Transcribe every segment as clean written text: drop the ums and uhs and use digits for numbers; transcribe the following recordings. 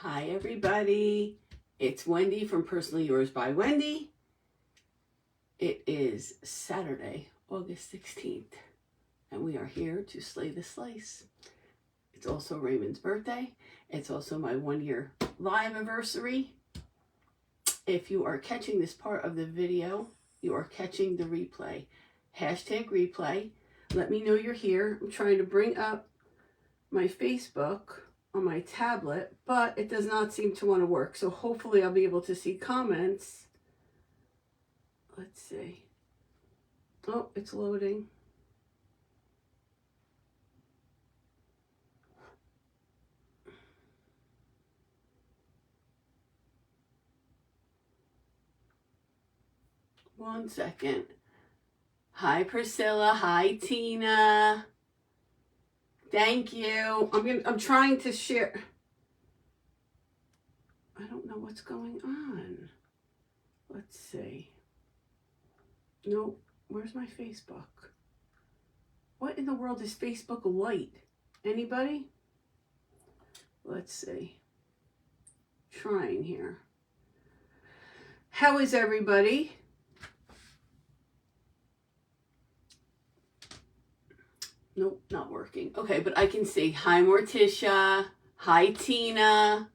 Hi everybody, it's Wendy from Personally Yours by Wendy. It is Saturday, August 16th, and we are here to slay the slice. It's also Raymond's birthday. It's also my 1-year live anniversary. If you are catching this part of the video, you are catching the replay. Hashtag replay. Let me know you're here. I'm trying to bring up my Facebook on my tablet, but it does not seem to want to work. So hopefully I'll be able to see comments. Let's see. Oh, it's loading. One second. Hi Priscilla. Hi Tina. Thank you. I'm trying to share. I don't know what's going on. Let's see. Nope. Where's my Facebook? What in the world is Facebook Lite? Anybody? Let's see. Trying here. How is everybody? Nope, not working. Okay, but I can see. Hi, Morticia. Hi, Tina.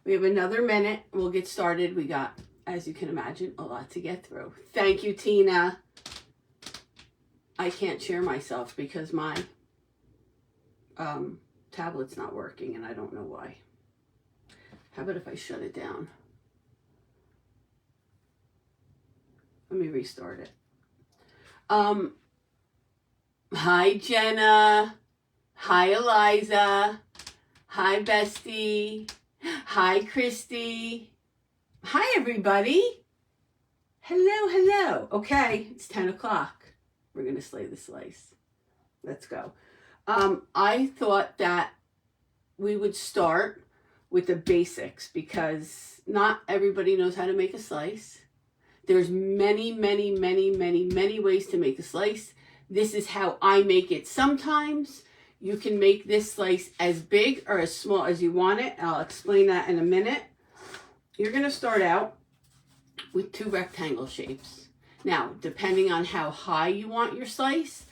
We have another minute. We'll get started. We got, as you can imagine, a lot to get through. Thank you, Tina. I can't share myself because my tablet's not working, and I don't know why. How about if I shut it down? Let me restart it. Hi, Jenna. Hi, Eliza. Hi, Bestie. Hi, Christy. Hi, everybody. Hello, hello. Okay, it's 10 o'clock. We're going to slay the slice. Let's go. I thought that we would start with the basics because not everybody knows how to make a slice. There's many ways to make a slice. This is how I make it sometimes. You can make this slice as big or as small as you want it. I'll explain that in a minute. You're going to start out with 2 rectangle shapes. Now, depending on how high you want your slice,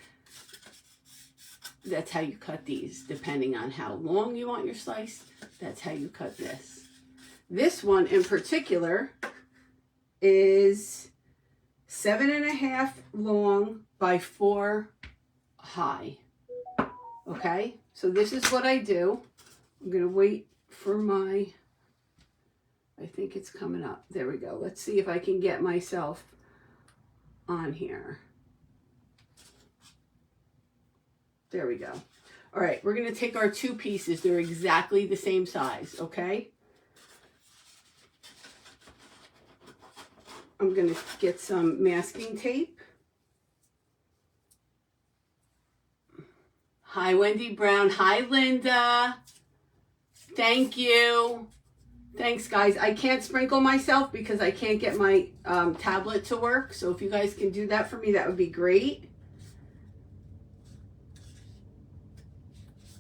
that's how you cut these. Depending on how long you want your slice, that's how you cut this. This one in particular is 7.5 long by 4 high. Okay, so this is what I do. I'm going to wait for my, I think it's coming up. There we go. Let's see if I can get myself on here. There we go. All right, we're going to take our 2 pieces. They're exactly the same size, okay? I'm going to get some masking tape. Hi, Wendy Brown. Hi, Linda. Thank you. Thanks, guys. I can't sprinkle myself because I can't get my tablet to work. So if you guys can do that for me, that would be great.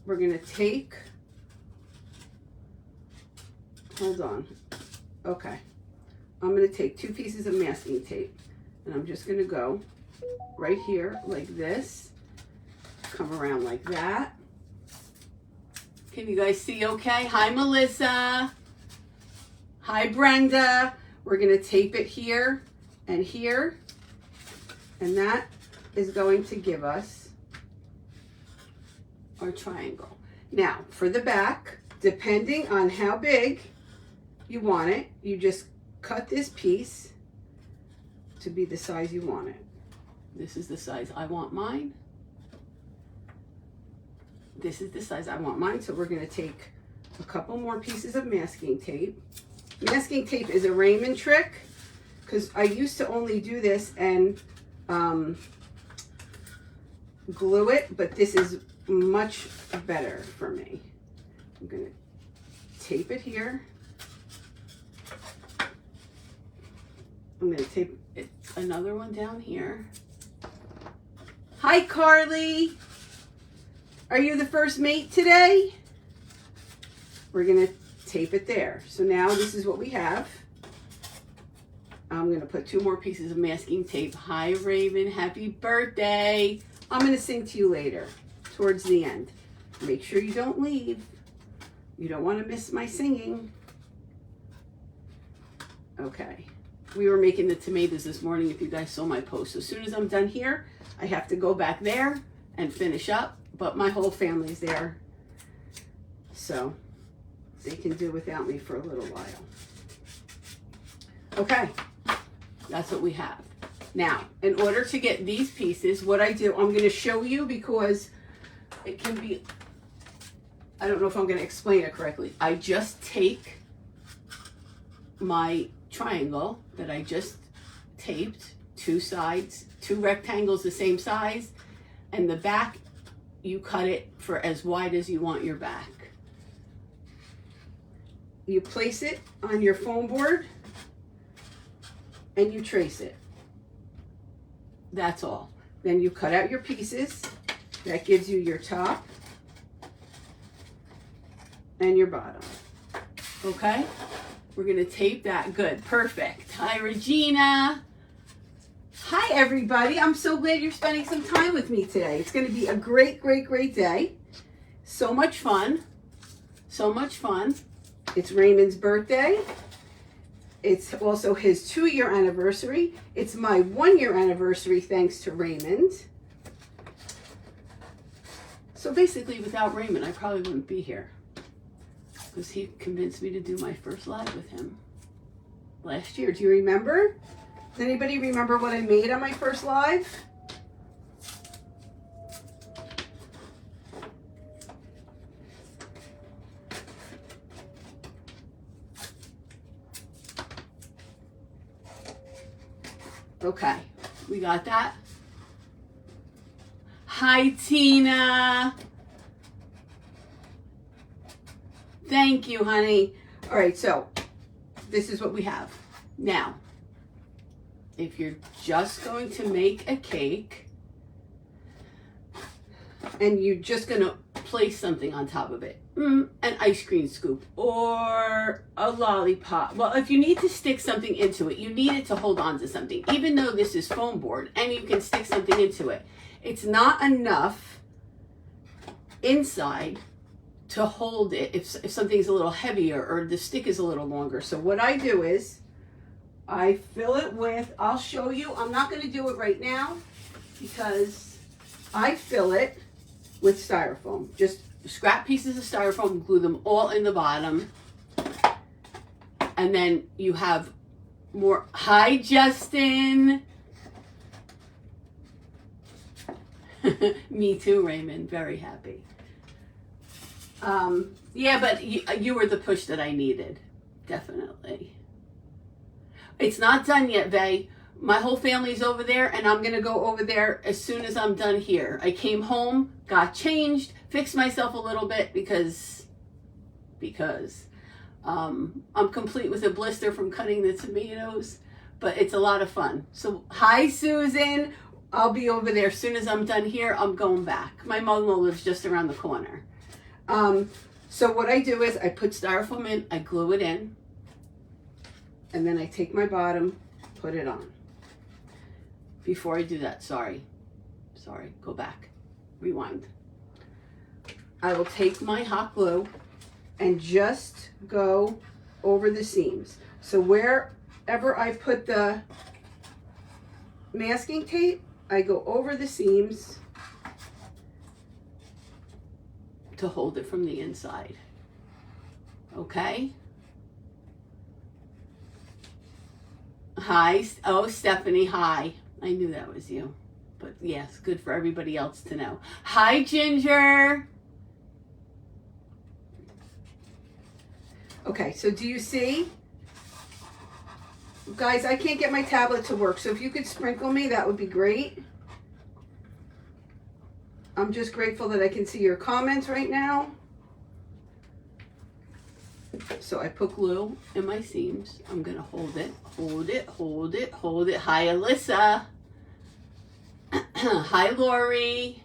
We're going to take, hold on. Okay. I'm going to take 2 pieces of masking tape and I'm just going to go right here like this. Come around like that. Can you guys see okay? Hi, Melissa. Hi, Brenda. We're going to tape it here and here. And that is going to give us our triangle. Now, for the back, depending on how big you want it, you just cut this piece to be the size you want it. This is the size I want mine. This is the size I want mine. So we're going to take a couple more pieces of masking tape. Masking tape is a Raymond trick because I used to only do this and glue it, but this is much better for me. I'm going to tape it here. I'm going to tape it, another one down here. Hi, Carly. Are you the first mate today? We're going to tape it there. So now this is what we have. I'm going to put 2 more pieces of masking tape. Hi, Raven. Happy birthday. I'm going to sing to you later, towards the end. Make sure you don't leave. You don't want to miss my singing. Okay. We were making the tomatoes this morning, if you guys saw my post. So as soon as I'm done here, I have to go back there and finish up. But my whole family's there, so they can do without me for a little while. Okay, that's what we have. Now, in order to get these pieces, what I do, I'm going to show you because it can be, I don't know if I'm going to explain it correctly. I just take my triangle that I just taped, 2 sides, 2 rectangles the same size, and the back, you cut it for as wide as you want your back. You place it on your foam board and you trace it. That's all. Then you cut out your pieces. That gives you your top and your bottom. Okay? We're going to tape that. Good. Perfect. Hi, Regina. Hi, everybody. I'm so glad you're spending some time with me today. It's going to be a great, great, great day. So much fun. So much fun. It's Raymond's birthday. It's also his 2-year anniversary. It's my 1-year anniversary thanks to Raymond. So basically, without Raymond, I probably wouldn't be here, because he convinced me to do my first live with him last year. Do you remember? Does anybody remember what I made on my first live? Okay, we got that. Hi, Tina. Thank you, honey. All right, so this is what we have. Now, if you're just going to make a cake and you're just going to place something on top of it, an ice cream scoop or a lollipop. Well, if you need to stick something into it, you need it to hold on to something. Even though this is foam board and you can stick something into it, it's not enough inside to hold it if something's a little heavier or the stick is a little longer. So what I do is I fill it with, I'll show you, I'm not going to do it right now because I fill it with styrofoam. Just scrap pieces of styrofoam, glue them all in the bottom. And then you have more. Hi, Justin. Me too, Raymond. Very happy. Yeah, but you were the push that I needed. Definitely. It's not done yet, Vay. My whole family's over there, and I'm going to go over there as soon as I'm done here. I came home, got changed, fixed myself a little bit because I'm complete with a blister from cutting the tomatoes, but it's a lot of fun. So, hi, Susan. I'll be over there as soon as I'm done here. I'm going back. My mother-in-law lives just around the corner. So what I do is I put styrofoam in, I glue it in, and then I take my bottom, put it on. Before I do that, sorry, go back, rewind. I will take my hot glue and just go over the seams. So wherever I put the masking tape, I go over the seams to hold it from the inside. Okay? Hi. Oh, Stephanie, hi. I knew that was you. But yes, good for everybody else to know. Hi, Ginger. Okay, so do you see? Guys, I can't get my tablet to work, so if you could sprinkle me, that would be great. I'm just grateful that I can see your comments right now. So I put glue in my seams. I'm going to hold it, hold it, hold it, hold it. Hi, Alyssa. Hi, Lori.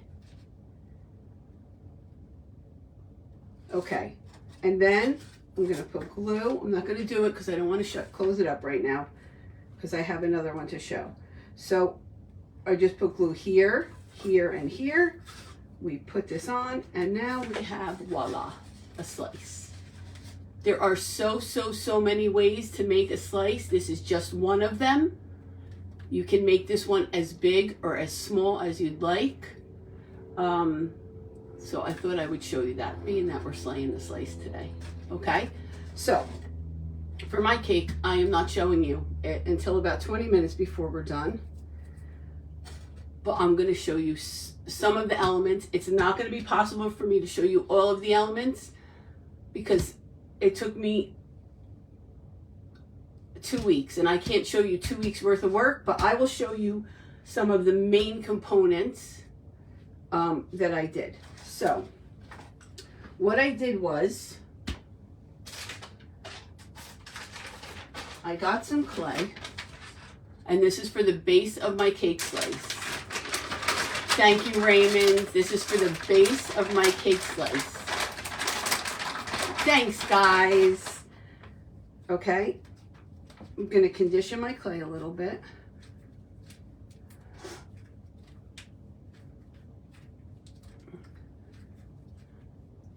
Okay. And then I'm going to put glue. I'm not going to do it because I don't want to close it up right now because I have another one to show. So I just put glue here, here, and here. We put this on, and now we have, voila, a slice. There are so many ways to make a slice. This is just one of them. You can make this one as big or as small as you'd like. So I thought I would show you that, being that we're slaying the slice today. Okay, so for my cake, I am not showing you it until about 20 minutes before we're done. But I'm going to show you some of the elements. It's not going to be possible for me to show you all of the elements because it took me 2 weeks, and I can't show you 2 weeks worth of work, but I will show you some of the main components that I did. So what I did was I got some clay, and this is for the base of my cake slice. Thank you, Raymond. This is for the base of my cake slice. Thanks, guys. Okay, I'm going to condition my clay a little bit.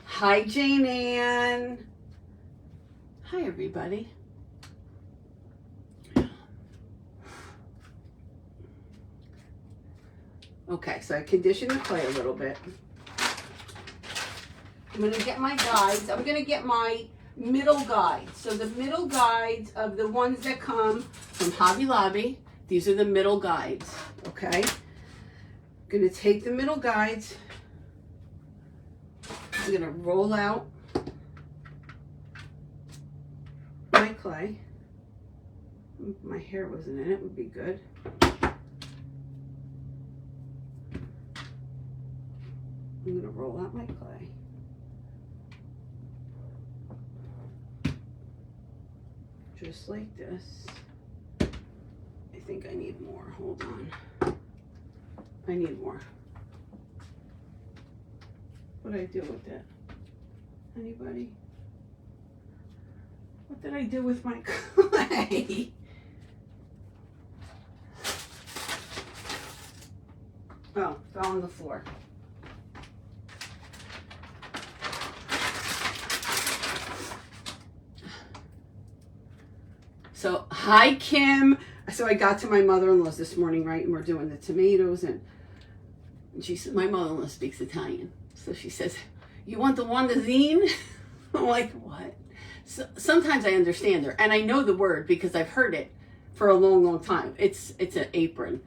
Hi, Jane Ann. Hi, everybody. Okay, so I conditioned the clay a little bit. I'm going to get my guides. I'm going to get my middle guides. So the middle guides of the ones that come from Hobby Lobby, these are the middle guides, okay? I'm going to take the middle guides. I'm going to roll out my clay. If my hair wasn't in it, would be good. I'm going to roll out my clay. Just like this. I think I need more. Hold on. I need more. What did I do with it? Anybody? What did I do with my clay? Oh, fell on the floor. So, hi, Kim. So I got to my mother-in-law's this morning, right? And we're doing the tomatoes. And she said, my mother-in-law speaks Italian. So she says, you want the Wandazine? I'm like, what? So sometimes I understand her. And I know the word because I've heard it for a long time. It's an apron.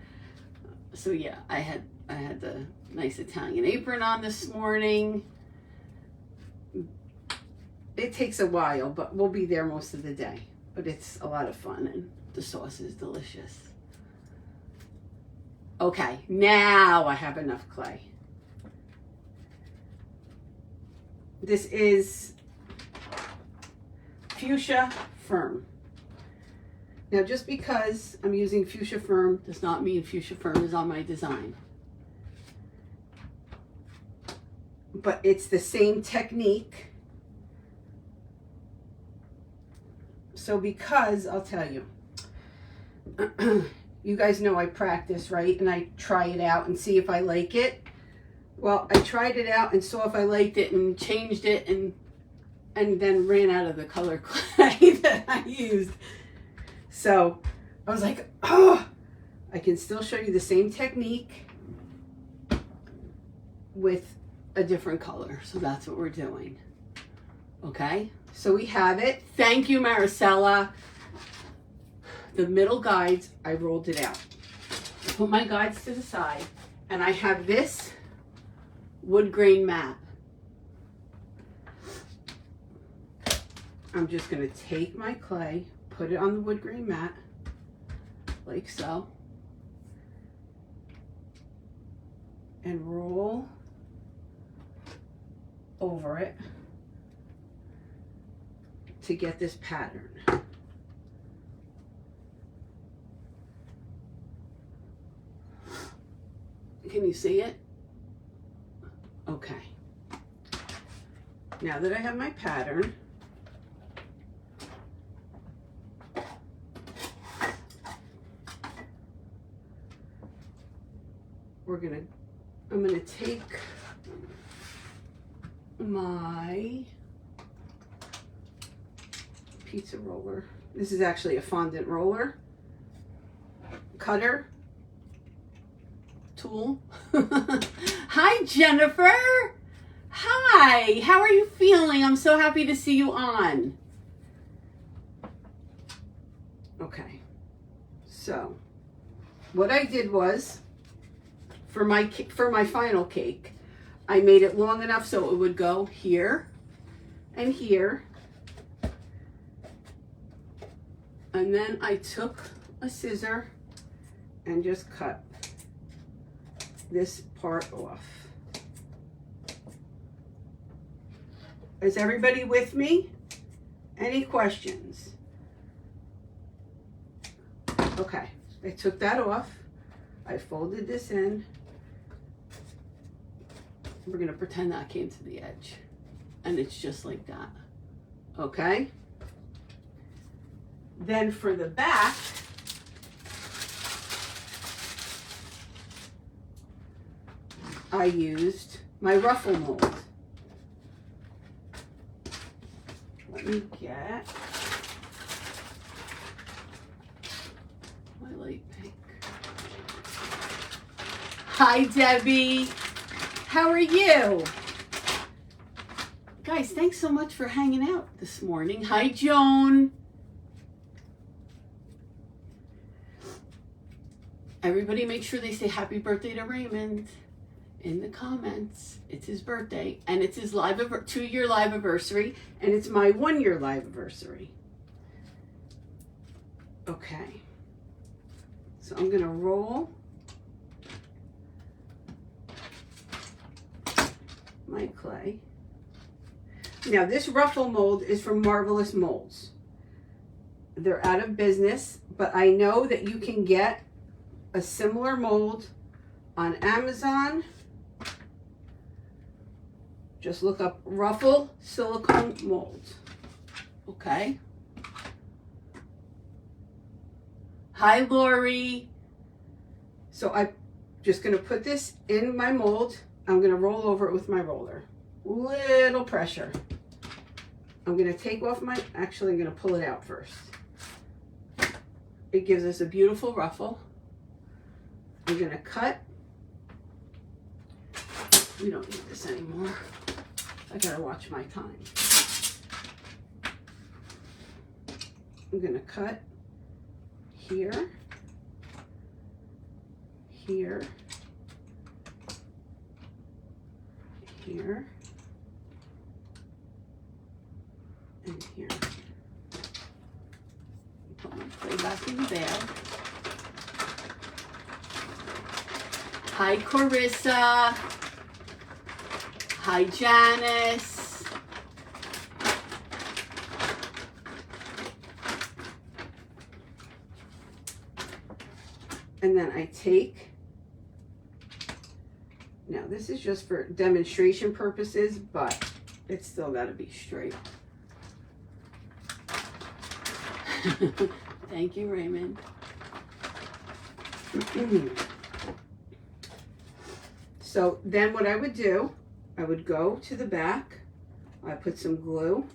So yeah, I had the nice Italian apron on this morning. It takes a while, but we'll be there most of the day. But it's a lot of fun, and the sauce is delicious. Okay, now I have enough clay. This is Fuchsia Firm. Now, just because I'm using Fuchsia Firm does not mean Fuchsia Firm is on my design. But it's the same technique. So because, I'll tell you, you guys know I practice, right? And I try it out and see if I like it. Well, I tried it out and saw if I liked it and changed it and then ran out of the color clay that I used. So I was like, oh, I can still show you the same technique with a different color. So that's what we're doing. Okay, so we have it. Thank you, Maricela. The middle guides, I rolled it out. Put my guides to the side, and I have this wood grain mat. I'm just going to take my clay, put it on the wood grain mat, like so, and roll over it to get this pattern. Can you see it? Okay. Now that I have my pattern, I'm gonna take my pizza roller. This is actually a fondant roller cutter tool. Hi, Jennifer. Hi, how are you feeling? I'm so happy to see you on. Okay, so what I did was, for my final cake, I made it long enough so it would go here and here. And then I took a scissor and just cut this part off. Is everybody with me? Any questions? Okay, I took that off. I folded this in. We're gonna pretend that came to the edge. And it's just like that. Okay? Then for the back, I used my ruffle mold. Let me get my light pink. Hi, Debbie. How are you? Guys, thanks so much for hanging out this morning. Hi, Joan. Everybody make sure they say happy birthday to Raymond in the comments. It's his birthday, and it's his 2-year live anniversary, and it's my 1-year live anniversary. Okay. So I'm gonna roll my clay. Now this ruffle mold is from Marvelous Molds. They're out of business, but I know that you can get a similar mold on Amazon. Just look up ruffle silicone mold. Okay. Hi, Lori. So I'm just gonna put this in my mold. I'm gonna roll over it with my roller. Little pressure. I'm gonna take off actually I'm gonna pull it out first. It gives us a beautiful ruffle. I'm gonna cut. We don't need this anymore. I gotta watch my time. I'm gonna cut here, here, here, and here. Put my clay back in the bag. Hi, Carissa. Hi, Janice. And then I take, now this is just for demonstration purposes, but it's still got to be straight. Thank you, Raymond. So then what I would do, I would go to the back, I put some glue.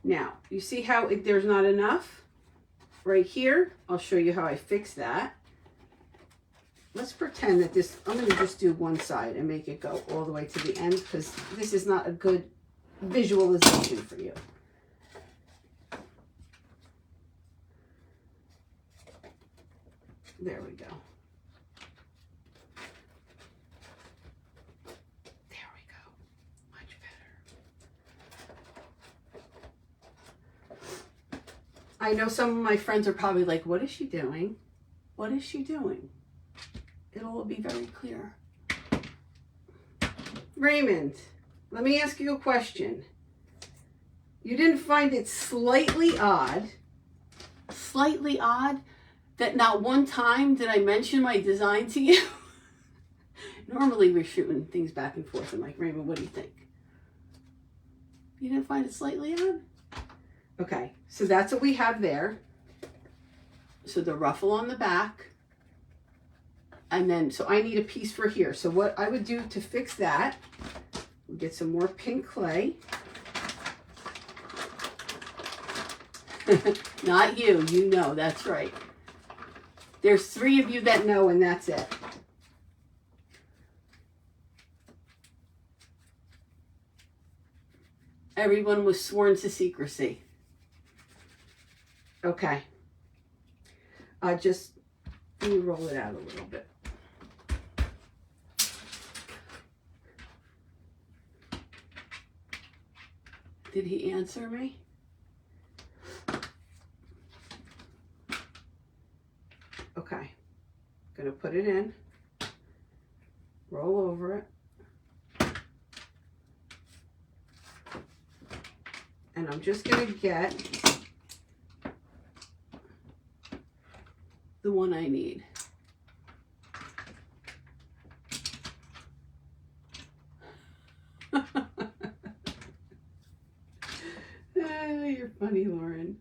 Now, you see how there's not enough? Right here, I'll show you how I fix that. Let's pretend that this, I'm going to just do one side and make it go all the way to the end, because this is not a good visualization for you. There we go. There we go. Much better. I know some of my friends are probably like, what is she doing? What is she doing? It'll be very clear. Raymond, let me ask you a question. You didn't find it slightly odd that not one time did I mention my design to you? Normally we're shooting things back and forth. I'm like, Raymond, what do you think? You didn't find it slightly odd? Okay, so that's what we have there. So the ruffle on the back. And then, so I need a piece for here. So what I would do to fix that, we'll get some more pink clay. Not you, you know, that's right. There's 3 of you that know, and that's it. Everyone was sworn to secrecy. Okay. Just let me roll it out a little bit. Did he answer me? Okay. Gonna put it in. Roll over it. And I'm just gonna get the one I need. You're funny, Lauren.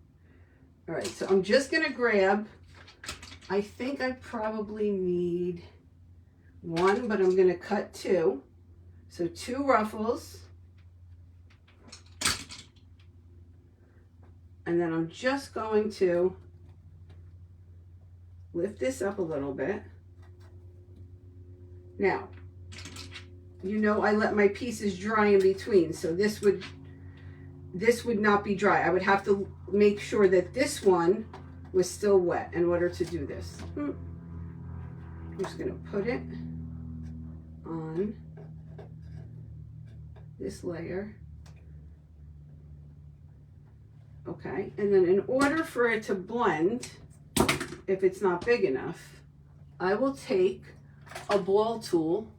All right, so I'm just gonna grab, I think I probably need 1, but I'm gonna cut 2. So 2 ruffles. And then I'm just going to lift this up a little bit. Now, you know I let my pieces dry in between, so this would not be dry. I would have to make sure that this one was still wet in order to do this. I'm just gonna put it on this layer. Okay, and then in order for it to blend, if it's not big enough, I will take a ball tool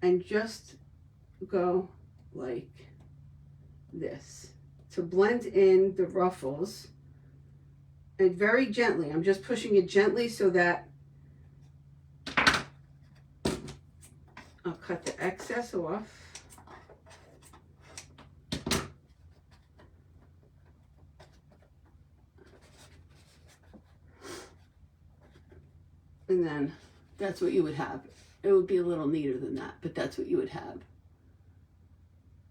and just go like this to blend in the ruffles, and very gently. I'm just pushing it gently so that I'll cut the excess off. And then that's what you would have. It would be a little neater than that, but that's what you would have.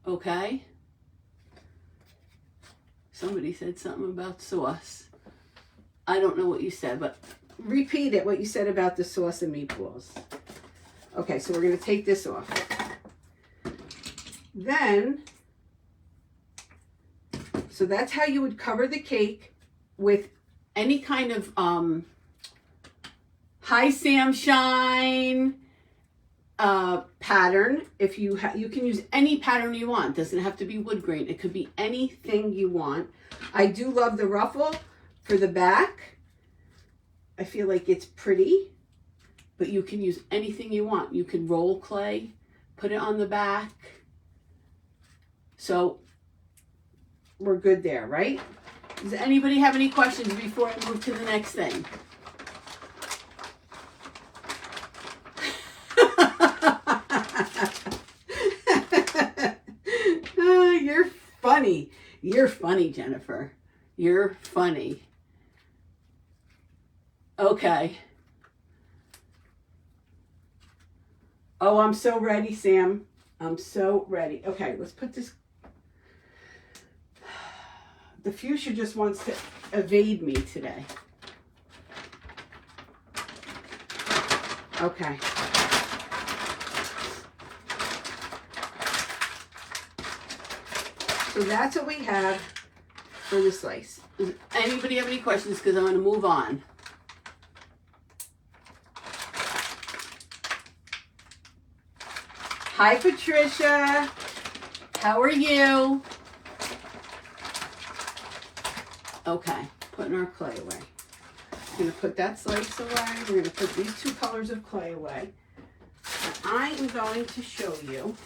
Okay? Somebody said something about sauce. I don't know what you said, but repeat it, what you said about the sauce and meatballs. Okay, so we're going to take this off. Then, so that's how you would cover the cake with any kind of Hi Sam Shine pattern. If you can use any pattern you want. Doesn't have to be wood grain. It could be anything you want. I do love the ruffle for the back. I feel like it's pretty, but you can use anything you want. You can roll clay, put it on the back. So we're good there, right? Does anybody have any questions before I move to the next thing? You're funny. You're funny, Jennifer. You're funny. Okay. Oh, I'm so ready, Sam. I'm so ready. Okay, let's put this. The fuchsia just wants to evade me today. Okay. So that's what we have for the slice. Does anybody have any questions? Because I'm going to move on. Hi, Patricia. How are you? Okay, putting our clay away. I'm going to put that slice away. We're going to put these 2 colors of clay away. And I am going to show you.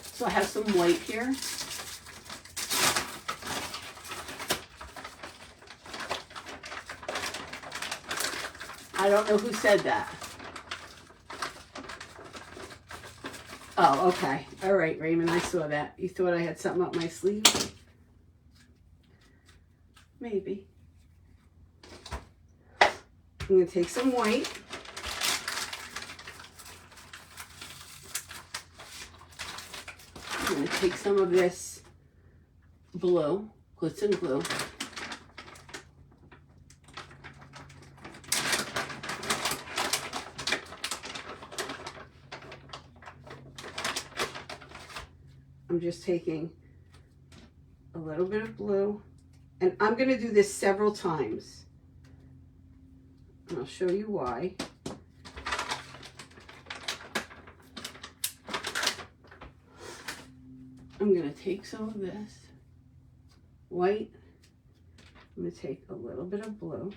So I have some white here. I don't know who said that. Oh, okay. All right, Raymond, I saw that. You thought I had something up my sleeve? Maybe. I'm going to take some white. I'm going to take some of this blue, glitz and glue. I'm just taking a little bit of blue, and I'm going to do this several times. And I'll show you why. I'm going to take some of this white. I'm going to take a little bit of blue.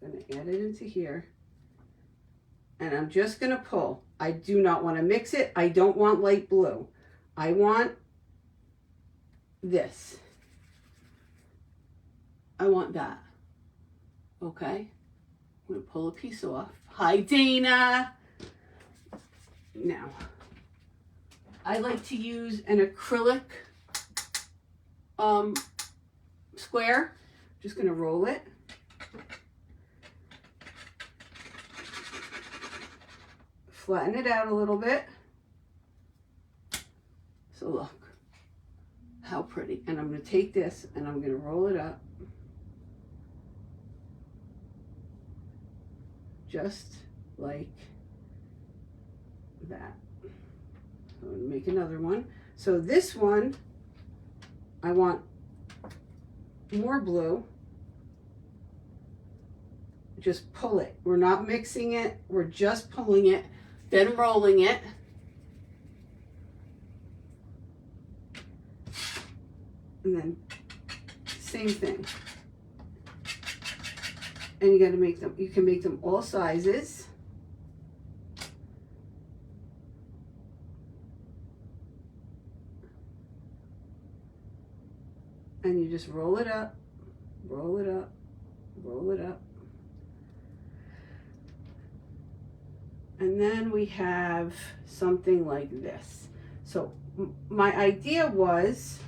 I'm going to add it into here. And I'm just going to pull. I do not want to mix it. I don't want light blue. I want this. I want that. Okay? I'm going to pull a piece off. Hi, Dana. Now, I like to use an acrylic square. I'm just going to roll it. Flatten it out a little bit. So look how pretty. And I'm going to take this and I'm going to roll it up. Just like that. I'm going to make another one. So this one, I want more blue. Just pull it. We're not mixing it. We're just pulling it, then rolling it. And then same thing. And you got to make them, you can make them all sizes. And you just roll it up, roll it up, roll it up. And then we have something like this. So my idea was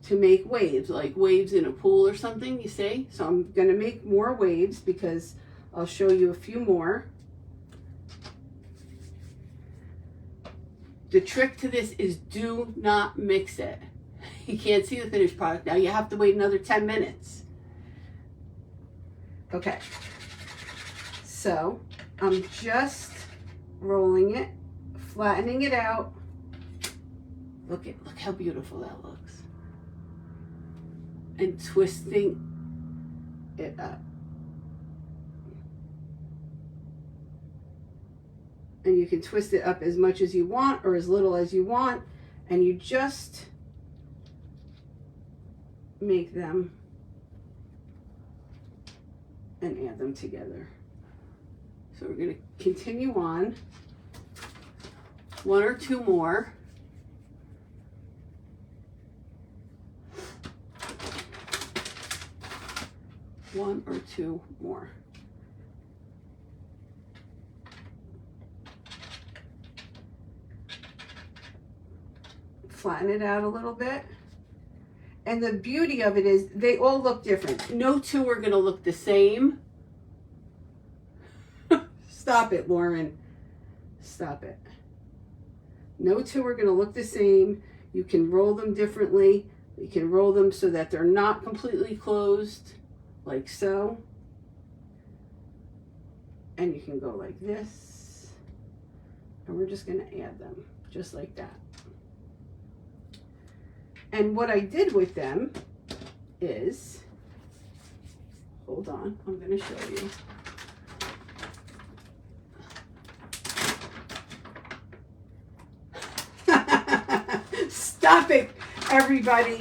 to make waves, like waves in a pool or something, you see? So I'm gonna make more waves because I'll show you a few more. The trick to this is do not mix it. You can't see the finished product now. You have to wait another 10 minutes. Okay, so I'm just rolling it, flattening it out. Look how beautiful that looks. And twisting it up. And you can twist it up as much as you want or as little as you want, and you just make them and add them together. So we're going to continue on. One or two more. One or two more. Flatten it out a little bit. And the beauty of it is they all look different. No two are going to look the same. Stop it, Lauren. Stop it. No two are going to look the same. You can roll them differently. You can roll them so that they're not completely closed, like so. And you can go like this. And we're just going to add them just like that. And what I did with them is, hold on, I'm going to show you. Stop it, everybody.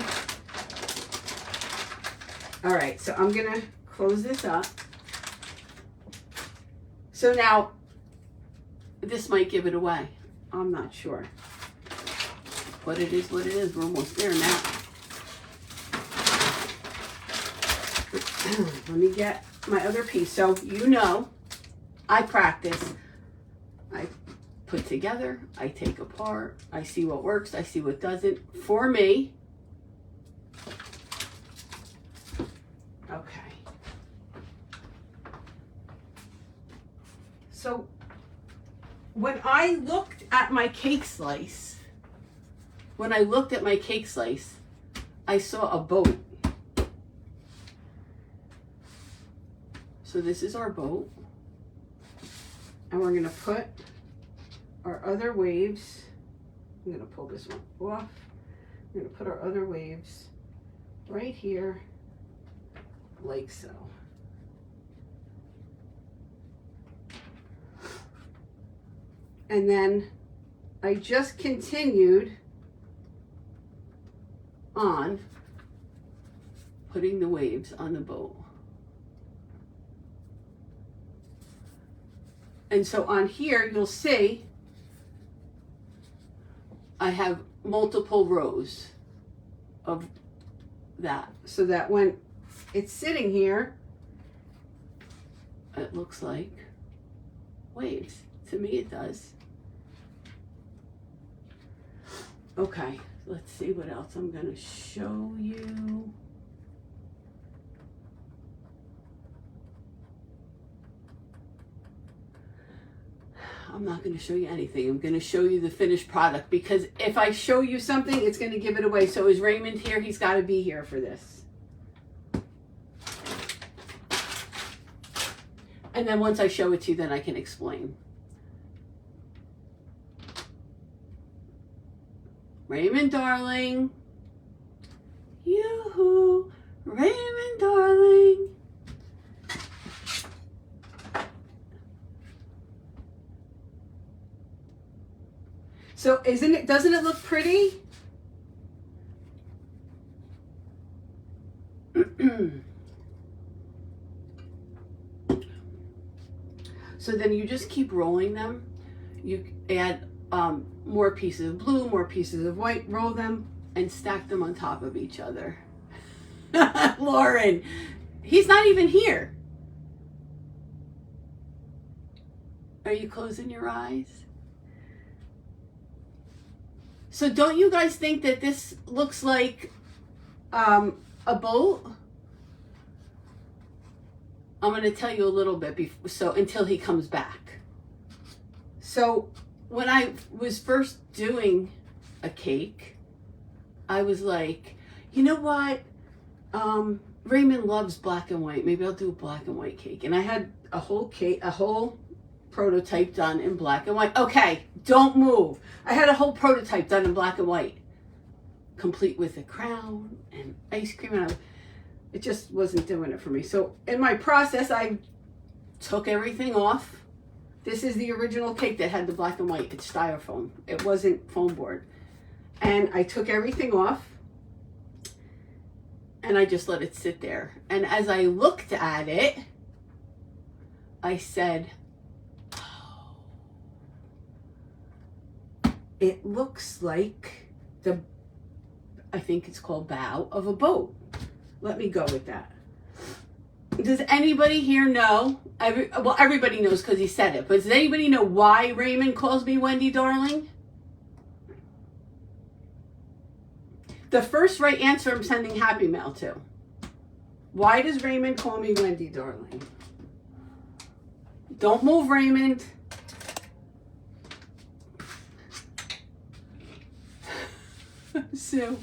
All right, so I'm going to close this up. So now, this might give it away. I'm not sure. But it is what it is. We're almost there now. Let me get my other piece. So you know, I practice. I put together, I take apart, I see what works, I see what doesn't. For me, okay. when I looked at my cake slice, I saw a boat. So this is our boat. And we're gonna put our other waves, I'm gonna pull this one off. We're gonna put our other waves right here, like so. And then I just continued on putting the waves on the boat. And so on here, you'll see I have multiple rows of that, so that when it's sitting here, it looks like waves. To me, it does. Okay, let's see what else I'm gonna show you. I'm not going to show you anything. I'm going to show you the finished product, because if I show you something, it's going to give it away. So is Raymond here? He's got to be here for this. And then once I show it to you, then I can explain. Raymond, darling. Yoo-hoo. Raymond, darling. So doesn't it look pretty? So then you just keep rolling them. You add more pieces of blue, more pieces of white, roll them and stack them on top of each other. Lauren, he's not even here. Are you closing your eyes? So don't you guys think that this looks like a boat? I'm going to tell you a little bit until he comes back. So when I was first doing a cake, I was like, you know what? Raymond loves black and white. Maybe I'll do a black and white cake. And I had a whole prototype done in black and white. Okay, don't move. I had a whole prototype done in black and white, complete with a crown and ice cream, and it just wasn't doing it for me. So in my process, I took everything off. This is the original cake that had the black and white. It's styrofoam. It wasn't foam board. And I took everything off and I just let it sit there. And as I looked at it, I said, it looks like I think it's called bow of a boat. Let me go with that. Does anybody here know? Well, everybody knows because he said it, but does anybody know why Raymond calls me Wendy Darling? The first right answer I'm sending Happy Mail to. Why does Raymond call me Wendy Darling? Don't move, Raymond. So,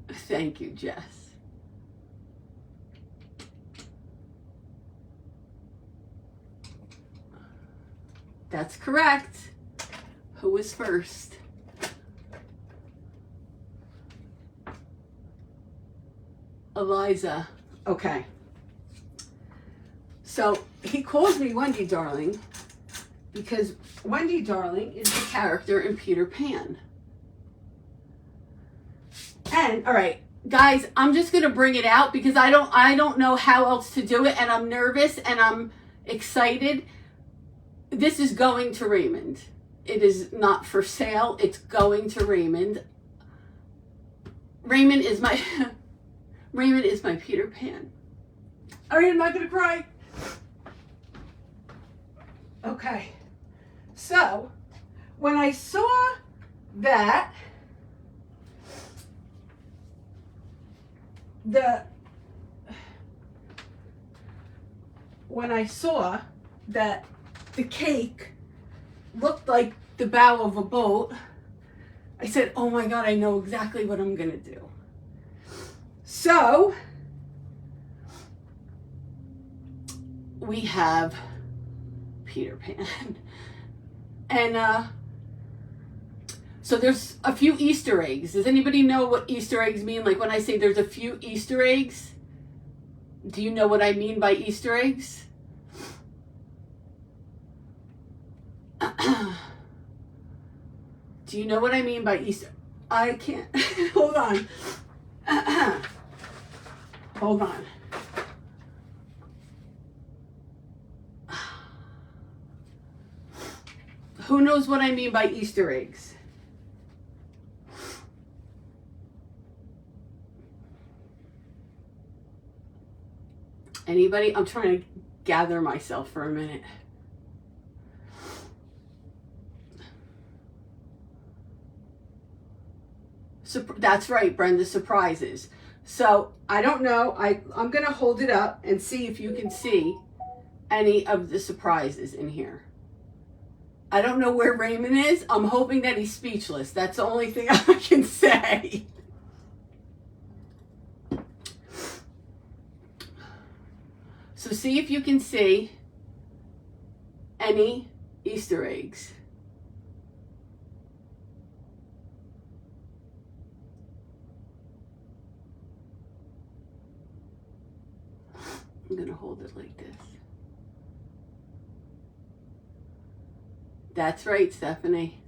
thank you, Jess. That's correct. Who was first? Eliza. Okay. So he calls me Wendy Darling because Wendy Darling is the character in Peter Pan. And all right, guys, I'm just gonna bring it out because I don't know how else to do it, and I'm nervous and I'm excited. This is going to Raymond. It is not for sale. It's going to Raymond. Raymond is my Peter Pan. All right, I'm not gonna cry. Okay, so when I saw that when I saw that the cake looked like the bow of a boat, I said, oh my God, I know exactly what I'm gonna do. So we have Peter Pan. And so there's a few Easter eggs. Does anybody know what Easter eggs mean? Like when I say there's a few Easter eggs, do you know what I mean by Easter eggs? Do you know what I mean by Easter? I can't. Hold on. Hold on. Who knows what I mean by Easter eggs? Anybody? I'm trying to gather myself for a minute. That's right, Brenda, surprises. So I don't know. I'm going to hold it up and see if you can see any of the surprises in here. I don't know where Raymond is. I'm hoping that he's speechless. That's the only thing I can say. So see if you can see any Easter eggs. I'm going to hold it like this. That's right, Stephanie.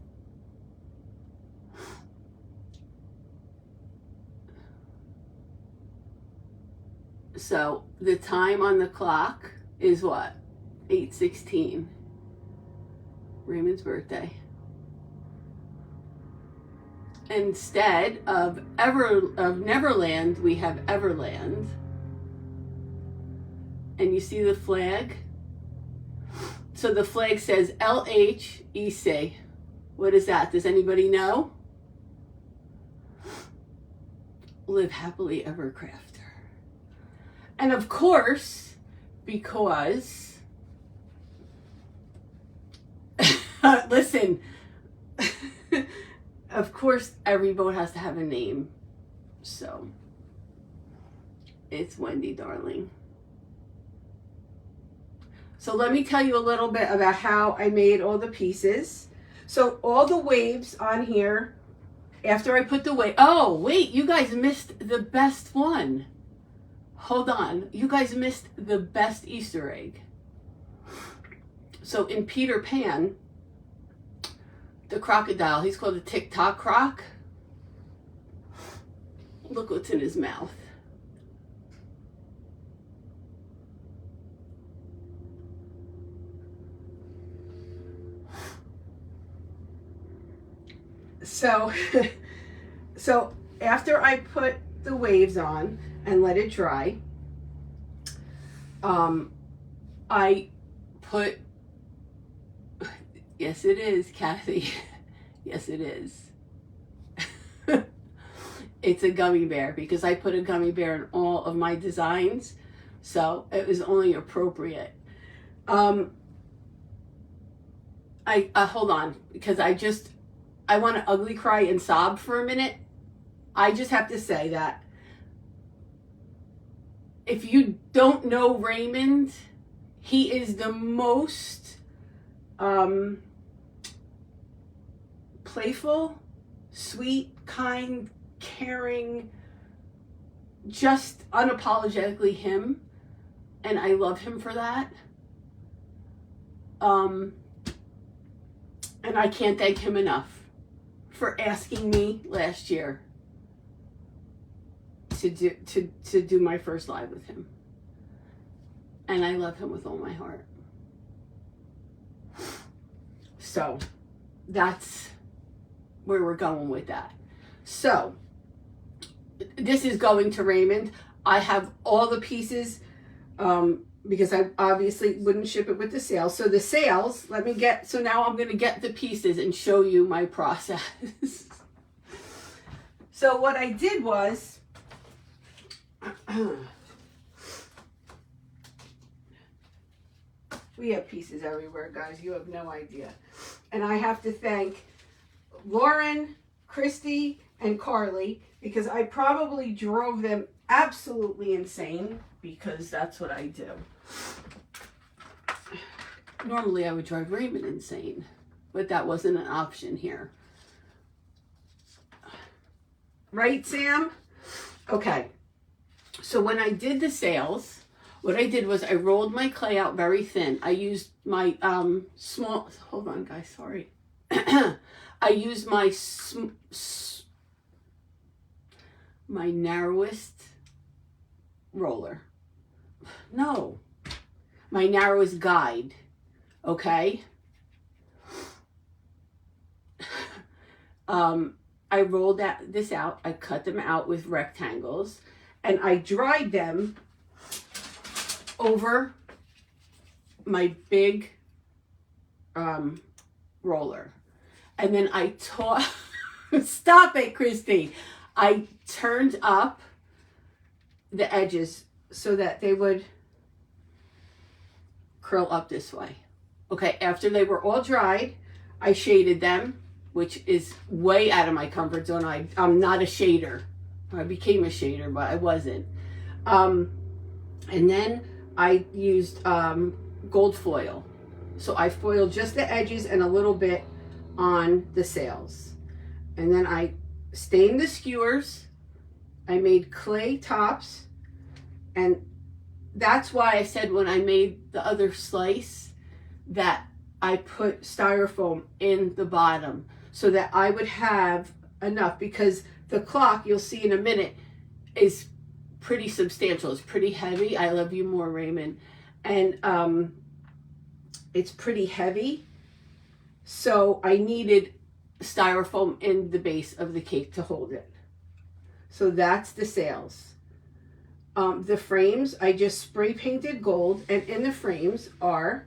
So the time on the clock is what? 8:16. Raymond's birthday. Instead of Neverland, we have Everland. And you see the flag? So the flag says LHEC. What is that? Does anybody know? Live happily ever after. And of course, because, listen, of course every boat has to have a name. So it's Wendy, darling. So let me tell you a little bit about how I made all the pieces. So all the waves on here, after I put the wave, oh wait, you guys missed the best one. Hold on, you guys missed the best Easter egg. So in Peter Pan, the crocodile, he's called the Tick-Tock Croc. Look what's in his mouth. So after I put the waves on and let it dry, I put, yes it is, Kathy, yes it is. It's a gummy bear because I put a gummy bear in all of my designs, so it was only appropriate. I hold on, because I want to ugly cry and sob for a minute. I just have to say that if you don't know Raymond, he is the most playful, sweet, kind, caring, just unapologetically him. And I love him for that. And I can't thank him enough for asking me last year to do my first live with him. And I love him with all my heart. So that's where we're going with that. So this is going to Raymond. I have all the pieces because I obviously wouldn't ship it with the sales. So the sales, so now I'm going to get the pieces and show you my process. So what I did was, We have pieces everywhere, guys. You have no idea. And I have to thank Lauren, Christy, and Carly, because I probably drove them absolutely insane, because that's what I do. Normally I would drive Raymond insane, but that wasn't an option here. Right, Sam? Okay. So when I did the sales, what I did was I rolled my clay out very thin. I used my small, hold on guys, sorry. I used my my narrowest roller. No, my narrowest guide, okay? I rolled this out, I cut them out with rectangles, and I dried them over my big roller. And then I stop it, Christy. I turned up the edges so that they would curl up this way. Okay, after they were all dried, I shaded them, which is way out of my comfort zone. I'm not a shader. I became a shader, but I wasn't. And then I used gold foil. So I foiled just the edges and a little bit on the sails. And then I stained the skewers. I made clay tops. And that's why I said when I made the other slice that I put styrofoam in the bottom so that I would have enough, because the clock, you'll see in a minute, is pretty substantial. It's pretty heavy. I love you more, Raymond. And it's pretty heavy. So I needed styrofoam in the base of the cake to hold it. So that's the sails. The frames, I just spray painted gold, and in the frames are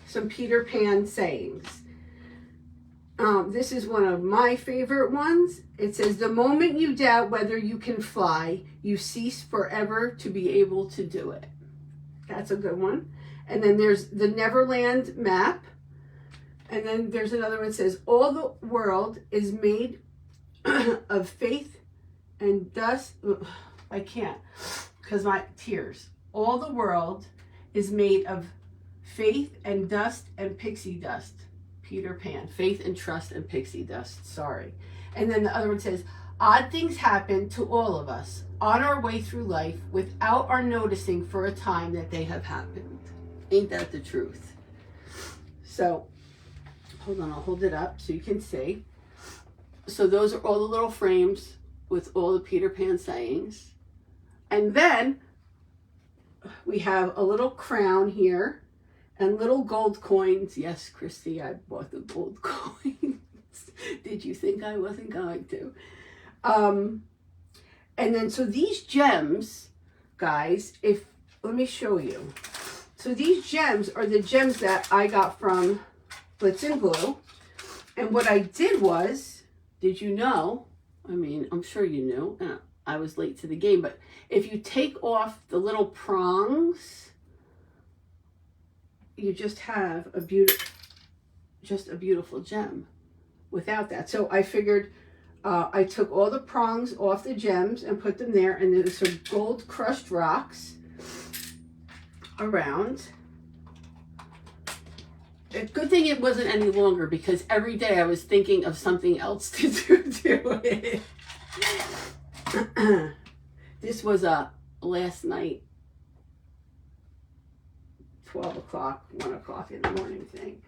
some Peter Pan sayings. This is one of my favorite ones. It says, "The moment you doubt whether you can fly, you cease forever to be able to do it." That's a good one. And then there's the Neverland map. And then there's another one that says, "All the world is made of faith and dust." I can't, because my tears. "All the world is made of faith and dust and pixie dust." Peter Pan. Faith and trust and pixie dust. Sorry. And then the other one says, "Odd things happen to all of us on our way through life without our noticing for a time that they have happened." Ain't that the truth? So, hold on, I'll hold it up so you can see. So those are all the little frames with all the Peter Pan sayings. And then we have a little crown here and little gold coins. Yes, Christy, I bought the gold coins. Did you think I wasn't going to? And then, so these gems, guys, let me show you. So these gems are the gems that I got from Blitz and Glue. And what I did was, did you know, I mean, I'm sure you knew, I was late to the game, but if you take off the little prongs, you just have a beautiful gem without that. So I figured I took all the prongs off the gems and put them there, and there's some gold crushed rocks around. A good thing it wasn't any longer, because every day I was thinking of something else to do to it. This was a last night 12 o'clock, 1 o'clock in the morning thing.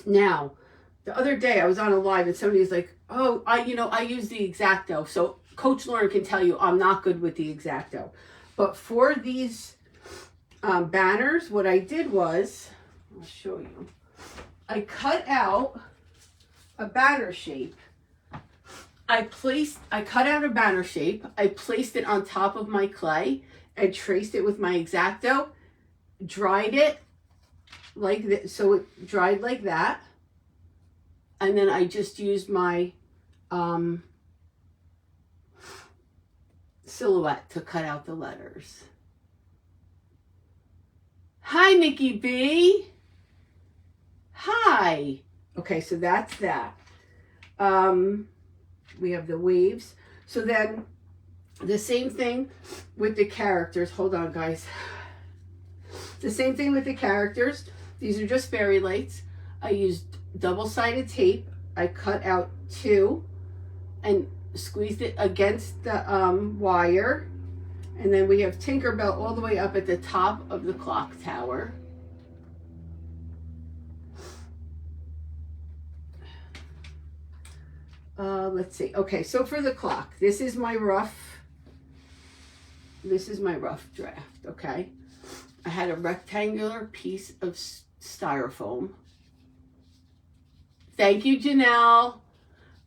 Now, the other day I was on a live and somebody was like, "Oh, I use the X-Acto." So Coach Lauren can tell you I'm not good with the X-Acto. But for these banners, what I did was, I'll show you. I cut out a banner shape. I cut out a banner shape. I placed it on top of my clay and traced it with my X-Acto, dried it like this, so it dried like that. And then I just used my silhouette to cut out the letters. Hi, Nikki B. Hi. Okay, so that's that. We have the waves. So then the same thing with the characters. Hold on, guys. The same thing with the characters. These are just fairy lights. I used double-sided tape. I cut out 2 and squeezed it against the wire. And then we have Tinkerbell all the way up at the top of the clock tower. Let's see. Okay, so for the clock, this is my rough draft, okay? I had a rectangular piece of styrofoam. Thank you, Janelle.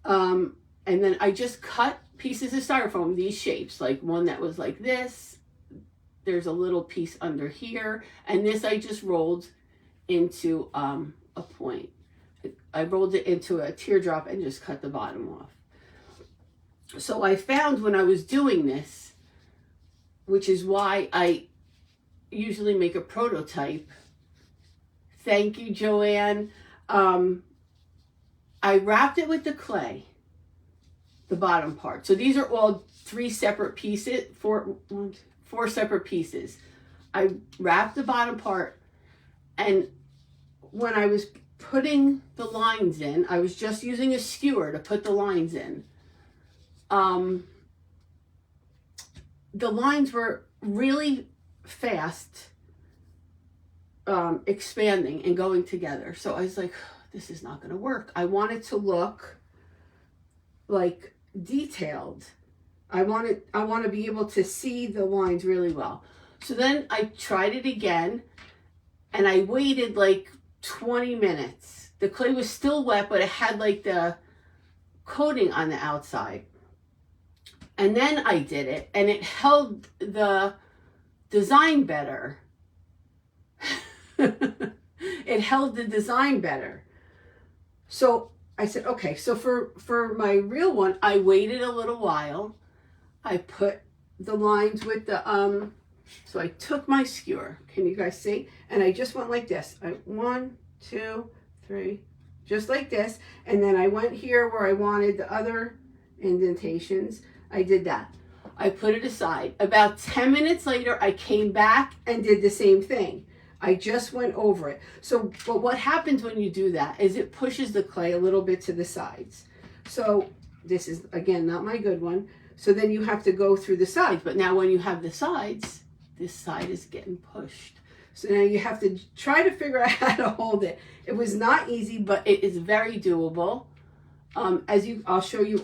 And then I just cut pieces of styrofoam, these shapes, like one that was like this. There's a little piece under here. And this I just rolled into a point. I rolled it into a teardrop and just cut the bottom off. So I found when I was doing this, which is why I usually make a prototype. Thank you, Joanne. I wrapped it with the clay, the bottom part. So these are all 3 separate pieces, 4 separate pieces. I wrapped the bottom part, and when I was putting the lines in, I was just using a skewer to put the lines in. The lines were really fast expanding and going together. So I was like, this is not going to work. I want it to look like detailed. I want to be able to see the lines really well. So then I tried it again, and I waited like 20 minutes. The clay was still wet, but it had like the coating on the outside. And then I did it, and it held the design better. It held the design better. So I said, okay, so for my real one, I waited a little while. I put the lines with the, so I took my skewer. Can you guys see? And I just went like this. 1, 2, 3, just like this. And then I went here where I wanted the other indentations. I did that. I put it aside. About 10 minutes later, I came back and did the same thing. I just went over it. So, but what happens when you do that is it pushes the clay a little bit to the sides. So this is, again, not my good one. So then you have to go through the sides. But now when you have the sides, this side is getting pushed. So now you have to try to figure out how to hold it. It was not easy, but it is very doable. I'll show you